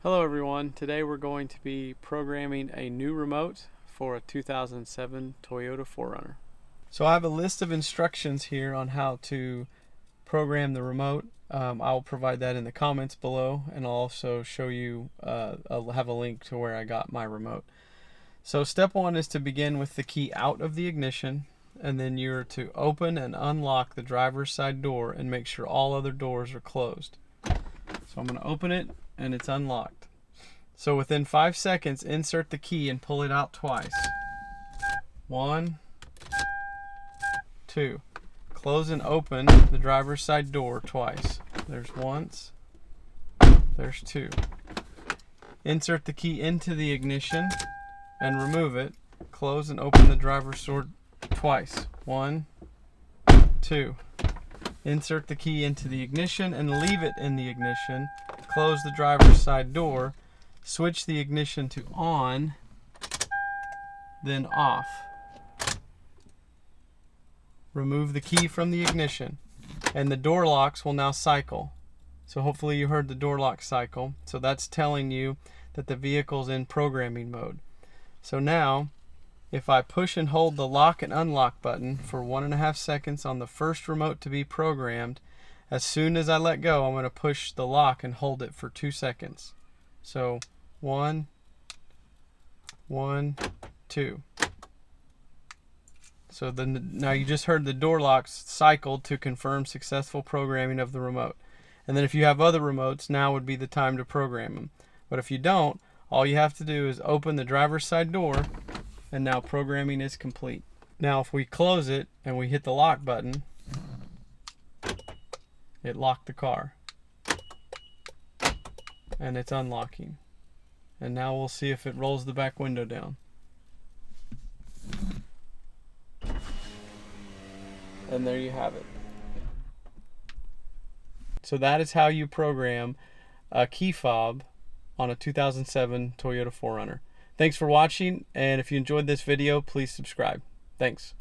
Hello everyone, today we're going to be programming a new remote for a 2007 Toyota 4Runner. So I have a list of instructions here on how to program the remote. I'll provide that in the comments below, and I'll also show you, I'll have a link to where I got my remote. So step one is to begin with the key out of the ignition, and then you're to open and unlock the driver's side door and make sure all other doors are closed. So I'm going to open it and it's unlocked. So within 5 seconds, insert the key and pull it out twice. 1, 2. Close and open the driver's side door twice. There's once, there's 2. Insert the key into the ignition and remove it. Close and open the driver's door twice. 1, 2. Insert the key into the ignition and leave it in the ignition. Close the driver's side door. Switch the ignition to on, then off. Remove the key from the ignition, and the door locks will now cycle. So hopefully you heard the door lock cycle. So that's telling you that the vehicle's in programming mode. So now, if I push and hold the lock and unlock button for 1.5 seconds on the first remote to be programmed, as soon as I let go, I'm going to push the lock and hold it for 2 seconds. So 1, 1, 2. So then now you just heard the door locks cycled to confirm successful programming of the remote. And then if you have other remotes, now would be the time to program them. But if you don't, all you have to do is open the driver's side door, and now programming is complete. Now if we close it and we hit the lock button, it locked the car. And it's unlocking. And now we'll see if it rolls the back window down. And there you have it. So that is how you program a key fob on a 2007 Toyota 4Runner. Thanks for watching, and if you enjoyed this video, please subscribe. Thanks.